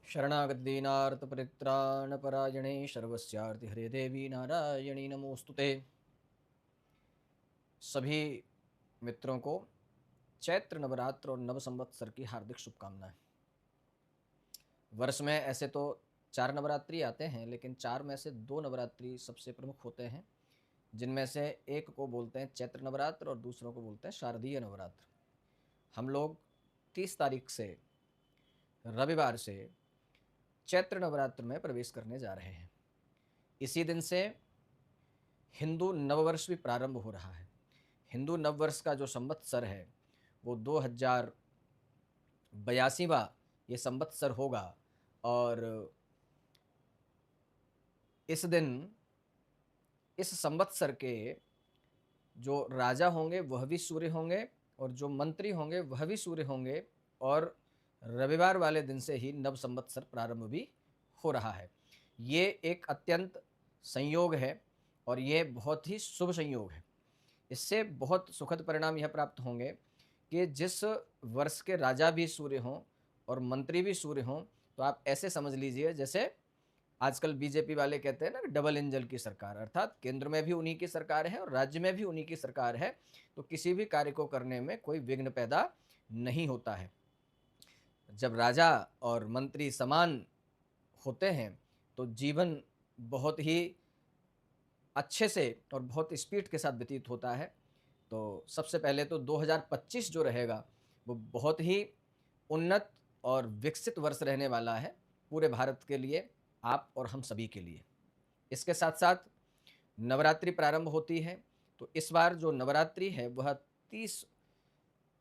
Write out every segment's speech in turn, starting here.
शरणागतदीनार्तपरित्राणपरायणे सर्वस्यार्तिहरे देवी नारायणी नमोस्तुते। सभी मित्रों को चैत्र नवरात्र और नव संवत्सर की हार्दिक शुभकामनाएं। वर्ष में ऐसे तो 4 नवरात्रि आते हैं, लेकिन 4 में से 2 नवरात्रि सबसे प्रमुख होते हैं, जिनमें से एक को बोलते हैं चैत्र नवरात्र और दूसरों को बोलते हैं शारदीय नवरात्र। हम लोग 30 तारीख से रविवार से चैत्र नवरात्र में प्रवेश करने जा रहे हैं। इसी दिन से हिंदू नववर्ष भी प्रारंभ हो रहा है। हिंदू नववर्ष का जो संवत्सर है वो 2082वां ये संवत्सर होगा और इस दिन इस संवत्सर के जो राजा होंगे वह भी सूर्य होंगे और जो मंत्री होंगे वह भी सूर्य होंगे और रविवार वाले दिन से ही नव संवत्सर प्रारंभ भी हो रहा है। ये एक अत्यंत संयोग है और ये बहुत ही शुभ संयोग है। इससे बहुत सुखद परिणाम यह प्राप्त होंगे कि जिस वर्ष के राजा भी सूर्य हों और मंत्री भी सूर्य हों, तो आप ऐसे समझ लीजिए जैसे आजकल बीजेपी वाले कहते हैं ना कि डबल इंजन की सरकार, अर्थात केंद्र में भी उन्हीं की सरकार है और राज्य में भी उन्हीं की सरकार है, तो किसी भी कार्य को करने में कोई विघ्न पैदा नहीं होता है। जब राजा और मंत्री समान होते हैं तो जीवन बहुत ही अच्छे से और बहुत स्पीड के साथ व्यतीत होता है। तो सबसे पहले तो 2025 जो रहेगा वो बहुत ही उन्नत और विकसित वर्ष रहने वाला है पूरे भारत के लिए, आप और हम सभी के लिए। इसके साथ साथ नवरात्रि प्रारंभ होती है, तो इस बार जो नवरात्रि है वह 30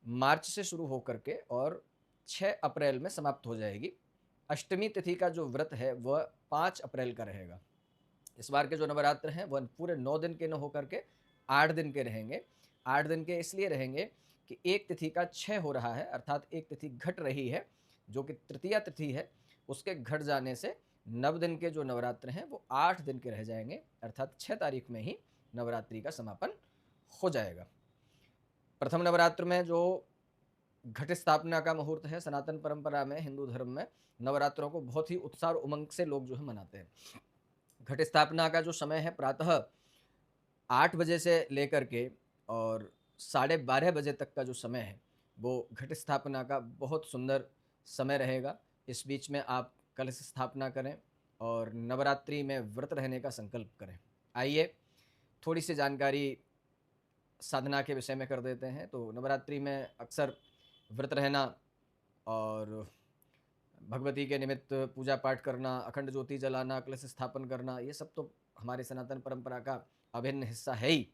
मार्च से शुरू होकर के और 6 अप्रैल में समाप्त हो जाएगी। अष्टमी तिथि का जो व्रत है वह 5 अप्रैल का रहेगा। इस बार के जो नवरात्र हैं वह पूरे 9 दिन के न होकर के 8 दिन के रहेंगे। 8 दिन के इसलिए रहेंगे कि एक तिथि का 6 हो रहा है, अर्थात एक तिथि घट रही है जो कि तृतीया तिथि है। उसके घट जाने से 9 दिन के जो नवरात्र हैं वो 8 दिन के रह जाएंगे, अर्थात 6 तारीख में ही नवरात्रि का समापन हो जाएगा। प्रथम नवरात्र में जो घट स्थापना का मुहूर्त है, सनातन परंपरा में हिंदू धर्म में नवरात्रों को बहुत ही उत्साह और उमंग से लोग जो है मनाते हैं। घट स्थापना का जो समय है प्रातः 8 बजे से लेकर के और 12:30 बजे तक का जो समय है वो घट स्थापना का बहुत सुंदर समय रहेगा। इस बीच में आप कलश स्थापना करें और नवरात्रि में व्रत रहने का संकल्प करें। आइए थोड़ी सी जानकारी साधना के विषय में कर देते हैं। तो नवरात्रि में अक्सर व्रत रहना और भगवती के निमित्त पूजा पाठ करना, अखंड ज्योति जलाना, कलश स्थापन करना, ये सब तो हमारे सनातन परंपरा का अभिन्न हिस्सा है ही।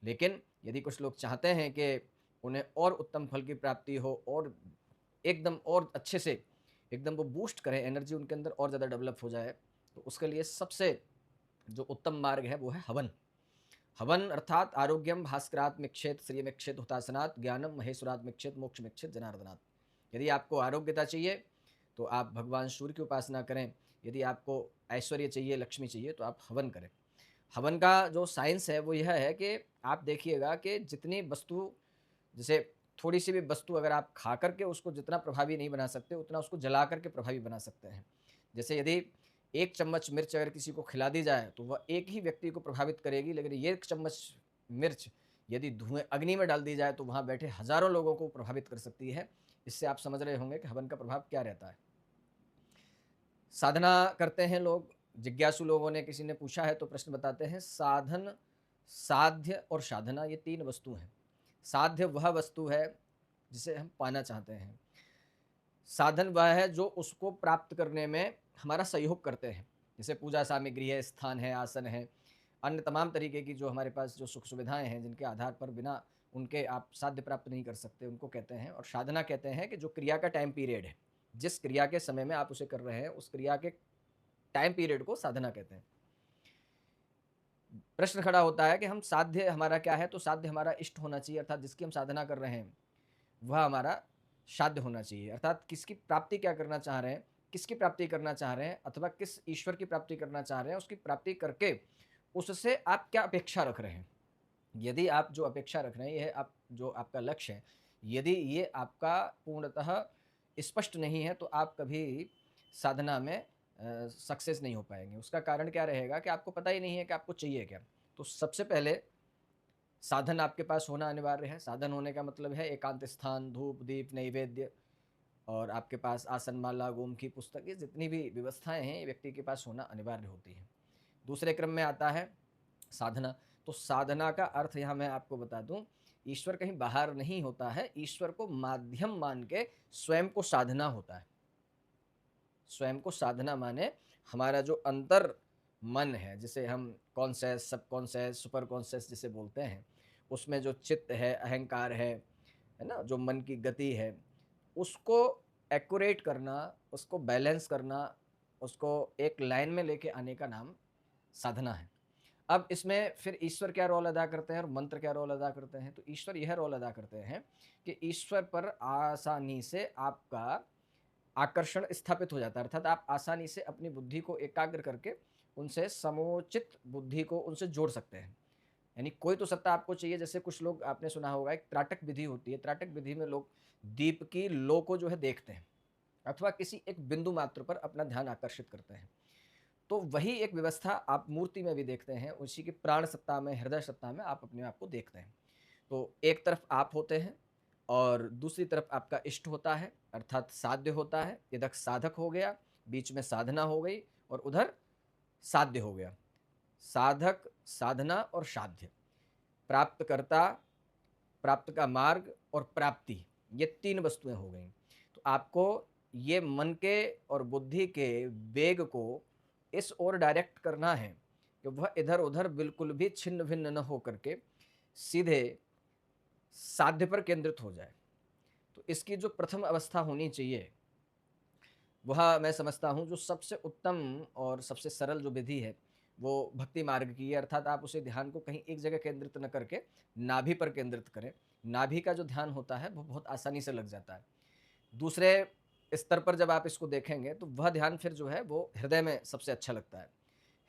लेकिन यदि कुछ लोग चाहते हैं कि उन्हें और उत्तम फल की प्राप्ति हो और एकदम और अच्छे से एकदम वो बूस्ट करें, एनर्जी उनके अंदर और ज़्यादा डेवलप हो जाए, तो उसके लिए सबसे जो उत्तम मार्ग है वो है हवन। हवन अर्थात आरोग्यम भास्करात्मिक्षेत श्रियमिक्षेत हुतासनात् ज्ञानम महेश्वरात्मिक्षेत मोक्षमिक्षेत जनार्दनात्। यदि आपको आरोग्यता चाहिए तो आप भगवान सूर्य की उपासना करें। यदि आपको ऐश्वर्य चाहिए, लक्ष्मी चाहिए, तो आप हवन करें। हवन का जो साइंस है वो यह है कि आप देखिएगा कि जितनी वस्तु, जैसे थोड़ी सी भी वस्तु अगर आप खा करके उसको जितना प्रभावी नहीं बना सकते, उतना उसको जला करके प्रभावी बना सकते हैं। जैसे यदि 1 चम्मच मिर्च अगर किसी को खिला दी जाए तो वह एक ही व्यक्ति को प्रभावित करेगी, लेकिन ये 1 चम्मच मिर्च यदि धुएं अग्नि में डाल दी जाए तो वहाँ बैठे हजारों लोगों को प्रभावित कर सकती है। इससे आप समझ रहे होंगे कि हवन का प्रभाव क्या रहता है। साधना करते हैं लोग, जिज्ञासु लोगों ने, किसी ने पूछा है तो प्रश्न बताते हैं। साधन, साध्य और साधना, ये 3 वस्तु हैं। साध्य वह वस्तु है जिसे हम पाना चाहते हैं। साधन वह है जो उसको प्राप्त करने में हमारा सहयोग करते हैं, जैसे पूजा सामग्री है, स्थान है, आसन है, अन्य तमाम तरीके की जो हमारे पास जो सुख सुविधाएं हैं जिनके आधार पर बिना उनके आप साध्य प्राप्त नहीं कर सकते, उनको कहते हैं। और साधना कहते हैं कि जो क्रिया का टाइम पीरियड है, जिस क्रिया के समय में आप उसे कर रहे हैं उस क्रिया के टाइम पीरियड को साधना कहते हैं। प्रश्न खड़ा होता है कि हम साध्य हमारा क्या है, तो साध्य हमारा इष्ट होना चाहिए, अर्थात जिसकी हम साधना कर रहे हैं वह हमारा साध्य होना चाहिए, अर्थात किसकी प्राप्ति क्या करना चाह रहे हैं, किसकी प्राप्ति करना चाह रहे हैं, अथवा किस ईश्वर की प्राप्ति करना चाह रहे हैं, उसकी प्राप्ति करके उससे आप क्या अपेक्षा रख रहे हैं। यदि आप जो अपेक्षा रख रहे हैं, यह आप जो आपका लक्ष्य है, यदि ये आपका पूर्णतः स्पष्ट नहीं है तो आप कभी साधना में सक्सेस नहीं हो पाएंगे। उसका कारण क्या रहेगा कि आपको पता ही नहीं है कि आपको चाहिए क्या। तो सबसे पहले साधन आपके पास होना अनिवार्य है। साधन होने का मतलब है एकांत स्थान, धूप, दीप, नैवेद्य, और आपके पास आसन माला, गोमुखी पुस्तक, ये जितनी भी व्यवस्थाएं हैं ये व्यक्ति के पास होना अनिवार्य होती हैं। दूसरे क्रम में आता है साधना। तो साधना का अर्थ यहाँ मैं आपको बता दूं, ईश्वर कहीं बाहर नहीं होता है, ईश्वर को माध्यम मान के स्वयं को साधना होता है। स्वयं को साधना माने हमारा जो अंतर मन है, जिसे हम कॉन्शियस, सब कॉन्शियस, सुपर कॉन्शियस जिसे बोलते हैं, उसमें जो चित्त है, अहंकार है ना, जो मन की गति है, उसको एक्यूरेट करना, उसको बैलेंस करना, उसको एक लाइन में लेके आने का नाम साधना है। अब इसमें फिर ईश्वर क्या रोल अदा करते हैं और मंत्र क्या रोल अदा करते हैं? तो ईश्वर यह रोल अदा करते हैं कि ईश्वर पर आसानी से आपका आकर्षण स्थापित हो जाता है, अर्थात आप आसानी से अपनी बुद्धि को एकाग्र करके उनसे समोचित बुद्धि को उनसे जोड़ सकते हैं। यानी कोई तो सत्ता आपको चाहिए। जैसे कुछ लोग, आपने सुना होगा, एक त्राटक विधि होती है। त्राटक विधि में लोग दीप की लो को जो है देखते हैं, अथवा किसी एक बिंदु मात्र पर अपना ध्यान आकर्षित करते हैं। तो वही एक व्यवस्था आप मूर्ति में भी देखते हैं, उसी की प्राण सत्ता में, हृदय सत्ता में आप अपने आप को देखते हैं। तो एक तरफ आप होते हैं और दूसरी तरफ आपका इष्ट होता है, अर्थात साध्य होता है। इधर साधक हो गया, बीच में साधना हो गई, और उधर साध्य हो गया। साधक, साधना और साध्य, प्राप्त करता, प्राप्त का मार्ग और प्राप्ति, ये तीन वस्तुएं हो गई। तो आपको ये मन के और बुद्धि के वेग को इस ओर डायरेक्ट करना है कि वह इधर उधर बिल्कुल भी छिन्न भिन्न न हो करके सीधे साध्य पर केंद्रित हो जाए। तो इसकी जो प्रथम अवस्था होनी चाहिए, वह मैं समझता हूँ जो सबसे उत्तम और सबसे सरल जो विधि है वो भक्ति मार्ग की है। अर्थात आप उसे ध्यान को कहीं एक जगह केंद्रित न करके नाभि पर केंद्रित करें। नाभि का जो ध्यान होता है वो बहुत आसानी से लग जाता है। दूसरे स्तर पर जब आप इसको देखेंगे तो वह ध्यान फिर जो है वो हृदय में सबसे अच्छा लगता है।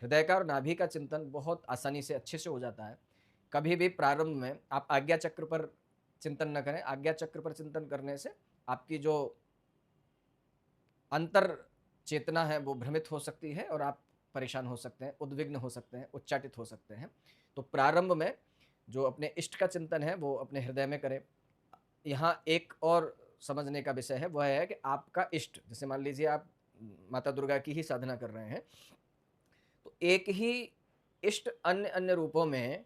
हृदय का और नाभि का चिंतन बहुत आसानी से, अच्छे से हो जाता है। कभी भी प्रारंभ में आप आज्ञा चक्र पर चिंतन न करें। आज्ञा चक्र पर चिंतन करने से आपकी जो अंतर चेतना है वो भ्रमित हो सकती है और आप परेशान हो सकते हैं, उद्विग्न हो सकते हैं, उच्चाटित हो सकते हैं। तो प्रारंभ में जो अपने इष्ट का चिंतन है वो अपने हृदय में करें। यहाँ एक और समझने का विषय है, वह है कि आपका इष्ट, जैसे मान लीजिए आप माता दुर्गा की ही साधना कर रहे हैं, तो एक ही इष्ट अन्य अन्य रूपों में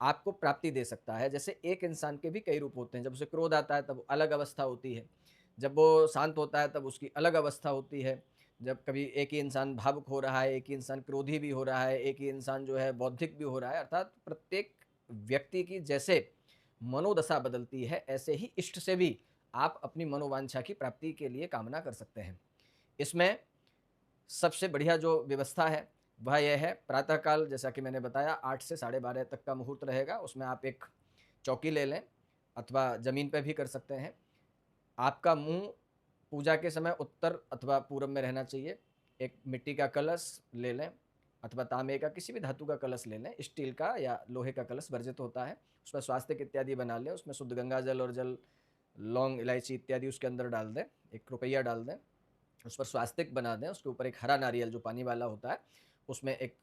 आपको प्राप्ति दे सकता है। जैसे एक इंसान के भी कई रूप होते हैं। जब उसे क्रोध आता है तब अलग अवस्था होती है, जब वो शांत होता है तब उसकी अलग अवस्था होती है। जब कभी एक ही इंसान भावुक हो रहा है, एक ही इंसान क्रोधी भी हो रहा है, एक ही इंसान जो है बौद्धिक भी हो रहा है, अर्थात प्रत्येक व्यक्ति की जैसे मनोदशा बदलती है, ऐसे ही इष्ट से भी आप अपनी मनोवांछा की प्राप्ति के लिए कामना कर सकते हैं। इसमें सबसे बढ़िया जो व्यवस्था है वह यह है, प्रातःकाल जैसा कि मैंने बताया 8 से 12:30 तक का मुहूर्त रहेगा। उसमें आप एक चौकी ले लें, अथवा ज़मीन पे भी कर सकते हैं। आपका मुंह पूजा के समय उत्तर अथवा पूरब में रहना चाहिए। एक मिट्टी का कलश ले लें, अथवा तांबे का, किसी भी धातु का कलश ले लें। स्टील का या लोहे का कलश वर्जित होता है। उसमें स्वास्तिक इत्यादि बना लें, उसमें शुद्ध गंगा जल और जल, लौंग, इलायची इत्यादि उसके अंदर डाल दें। 1 रुपया डाल दें, उस पर स्वास्तिक बना दें। उसके ऊपर एक हरा नारियल जो पानी वाला होता है, उसमें एक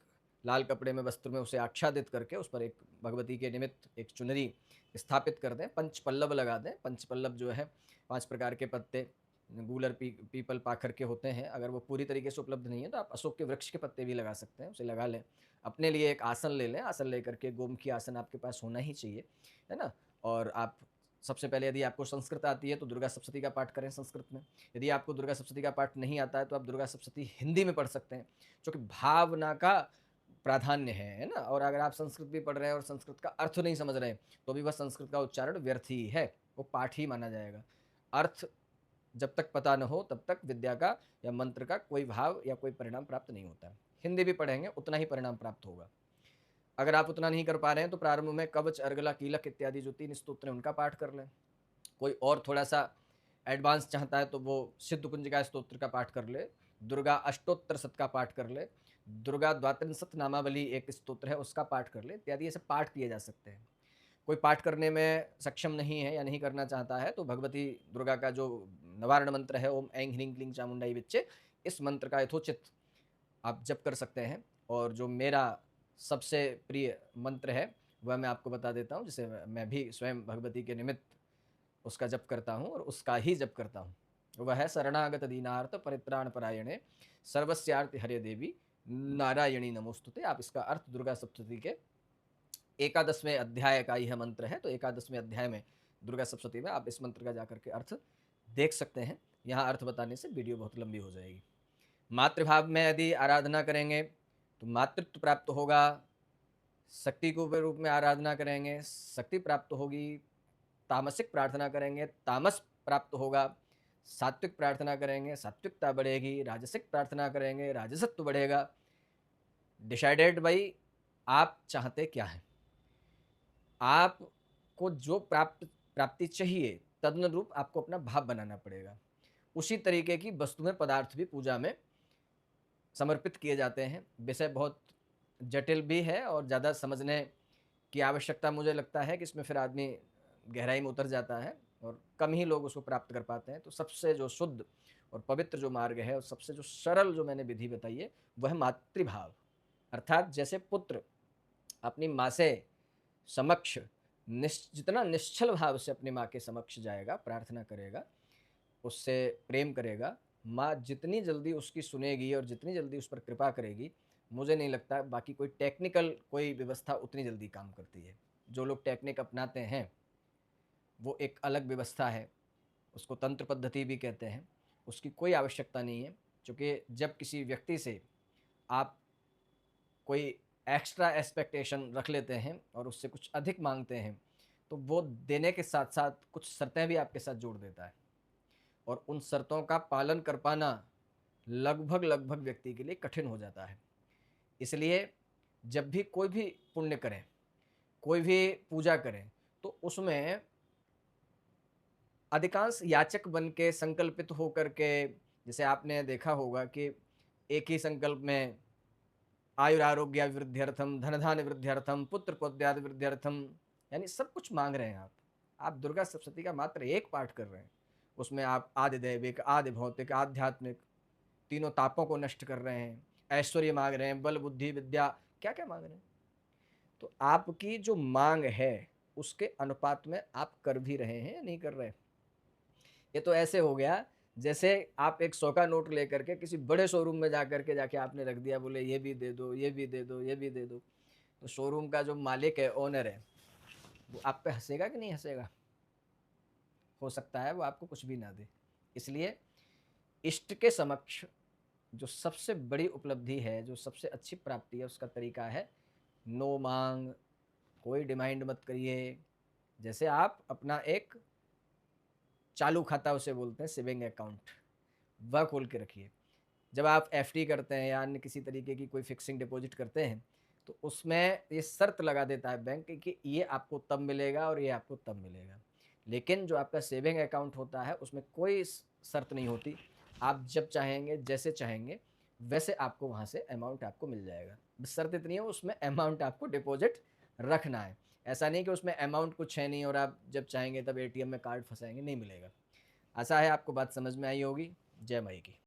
लाल कपड़े में, वस्त्र में उसे आच्छादित करके उस पर एक भगवती के निमित्त एक चुनरी स्थापित कर दें। पंचपल्लव लगा दें। पंचपल्लव जो है 5 प्रकार के पत्ते, गूलर, पीपल, पाखर के होते हैं। अगर वो पूरी तरीके से उपलब्ध नहीं है तो आप अशोक के वृक्ष के पत्ते भी लगा सकते हैं, उसे लगा लें। अपने लिए एक आसन ले लें। आसन लेकर के, गोमुखी आसन आपके पास होना ही चाहिए, है ना। और आप सबसे पहले, यदि आपको संस्कृत आती है तो दुर्गा सप्तशती का पाठ करें संस्कृत में। यदि आपको दुर्गा सप्तशती का पाठ नहीं आता है तो आप दुर्गा सप्तशती हिंदी में पढ़ सकते हैं, क्योंकि भावना का प्राधान्य है ना। और अगर आप संस्कृत भी पढ़ रहे हैं और संस्कृत का अर्थ नहीं समझ रहे हैं तो भी वह संस्कृत का उच्चारण व्यर्थ ही है, वो पाठ ही माना जाएगा। अर्थ जब तक पता न हो तब तक विद्या का या मंत्र का कोई भाव या कोई परिणाम प्राप्त नहीं होता है। हिंदी भी पढ़ेंगे उतना ही परिणाम प्राप्त होगा। अगर आप उतना नहीं कर पा रहे हैं तो प्रारंभ में कवच, अर्गला, कीलक इत्यादि जो 3 स्तोत्र हैं उनका पाठ कर लें। कोई और थोड़ा सा एडवांस चाहता है तो वो सिद्ध कुंजिका स्तोत्र का पाठ कर ले, दुर्गा अष्टोत्तर शत का पाठ कर ले, दुर्गा द्वात्रिंशत नामावली एक स्तोत्र है उसका पाठ कर ले इत्यादि। ऐसे पाठ किए जा सकते हैं। कोई पाठ करने में सक्षम नहीं है या नहीं करना चाहता है तो भगवती दुर्गा का जो निवारण मंत्र है, ओम ऐं ह्रीं क्लीं चामुंडाई विच्चे, इस मंत्र का यथोचित आप जप कर सकते हैं। और जो मेरा सबसे प्रिय मंत्र है वह मैं आपको बता देता हूँ, जिसे मैं भी स्वयं भगवती के निमित्त उसका जप करता हूँ और उसका ही जप करता हूँ। वह है शरणागत दीनार्थ परित्राण परायणे सर्वस्यार्थ हरे देवी नारायणी नमोस्तुते। आप इसका अर्थ दुर्गा सप्तशती के 11वें अध्याय का यह मंत्र है, तो 11वें अध्याय में दुर्गा सप्तशती में आप इस मंत्र का जाकर के अर्थ देख सकते हैं। यहाँ अर्थ बताने से वीडियो बहुत लंबी हो जाएगी। मातृभाव में यदि आराधना करेंगे तो मातृत्व प्राप्त होगा, शक्ति के रूप में आराधना करेंगे शक्ति प्राप्त होगी, तामसिक प्रार्थना करेंगे तामस प्राप्त होगा, सात्विक प्रार्थना करेंगे सात्विकता बढ़ेगी, राजसिक प्रार्थना करेंगे राजसत्व बढ़ेगा। डिसाइडेड भाई आप चाहते क्या हैं, आपको जो प्राप्ति चाहिए तदनुरूप आपको अपना भाव बनाना पड़ेगा। उसी तरीके की वस्तुएं पदार्थ भी पूजा में समर्पित किए जाते हैं। विषय बहुत जटिल भी है और ज़्यादा समझने की आवश्यकता मुझे लगता है कि इसमें फिर आदमी गहराई में उतर जाता है और कम ही लोग उसको प्राप्त कर पाते हैं। तो सबसे जो शुद्ध और पवित्र जो मार्ग है और सबसे जो सरल जो मैंने विधि बताई है वह मातृभाव, अर्थात जैसे पुत्र अपनी माँ से समक्ष जितना निश्चल भाव से अपनी माँ के समक्ष जाएगा, प्रार्थना करेगा, उससे प्रेम करेगा, माँ जितनी जल्दी उसकी सुनेगी और जितनी जल्दी उस पर कृपा करेगी, मुझे नहीं लगता बाकी कोई टेक्निकल कोई व्यवस्था उतनी जल्दी काम करती है। जो लोग टेक्निक अपनाते हैं वो एक अलग व्यवस्था है, उसको तंत्र पद्धति भी कहते हैं, उसकी कोई आवश्यकता नहीं है। क्योंकि जब किसी व्यक्ति से आप कोई एक्स्ट्रा एक्सपेक्टेशन रख लेते हैं और उससे कुछ अधिक मांगते हैं तो वो देने के साथ साथ कुछ शर्तें भी आपके साथ जोड़ देता है और उन शर्तों का पालन कर पाना लगभग व्यक्ति के लिए कठिन हो जाता है। इसलिए जब भी कोई भी पुण्य करें, कोई भी पूजा करें, तो उसमें अधिकांश याचक बन के संकल्पित होकर के, जैसे आपने देखा होगा कि एक ही संकल्प में आयुरारोग्य वृद्ध्यर्थम, धन धान्य वृद्ध्यर्थम, पुत्र पौत्र्यादि वृद्ध्यर्थम, यानी सब कुछ मांग रहे हैं आप दुर्गा सप्तशती का मात्र एक पाठ कर रहे हैं, उसमें आप आदि दैविक, आदि भौतिक, आध्यात्मिक तीनों तापों को नष्ट कर रहे हैं, ऐश्वर्य मांग रहे हैं, बल बुद्धि विद्या, क्या क्या मांग रहे हैं। तो आपकी जो मांग है उसके अनुपात में आप कर भी रहे हैं या नहीं कर रहे। ये तो ऐसे हो गया जैसे आप एक 100 का नोट लेकर के किसी बड़े शोरूम में जाके आपने रख दिया, बोले ये भी दे दो, ये भी दे दो, ये भी दे दो। तो शोरूम का जो मालिक है, ओनर है, वो आप पे हंसेगा कि नहीं हंसेगा। हो सकता है वो आपको कुछ भी ना दे। इसलिए इष्ट के समक्ष जो सबसे बड़ी उपलब्धि है, जो सबसे अच्छी प्राप्ति है, उसका तरीका है नो मांग, कोई डिमांड मत करिए। जैसे आप अपना एक चालू खाता उसे बोलते हैं, सेविंग अकाउंट, वह खोल के रखिए। जब आप एफडी करते हैं या अन्य किसी तरीके की कोई फिक्सिंग डिपॉजिट करते हैं तो उसमें ये शर्त लगा देता है बैंक कि ये आपको तब मिलेगा और ये आपको तब मिलेगा। लेकिन जो आपका सेविंग अकाउंट होता है उसमें कोई शर्त नहीं होती, आप जब चाहेंगे जैसे चाहेंगे वैसे आपको वहाँ से अमाउंट आपको मिल जाएगा। बस शर्त इतनी है उसमें अमाउंट आपको डिपॉजिट रखना है। ऐसा नहीं कि उसमें अमाउंट कुछ है नहीं और आप जब चाहेंगे तब एटीएम में कार्ड फंसाएंगे, नहीं मिलेगा। आशा है आपको बात समझ में आई होगी। जय माई की।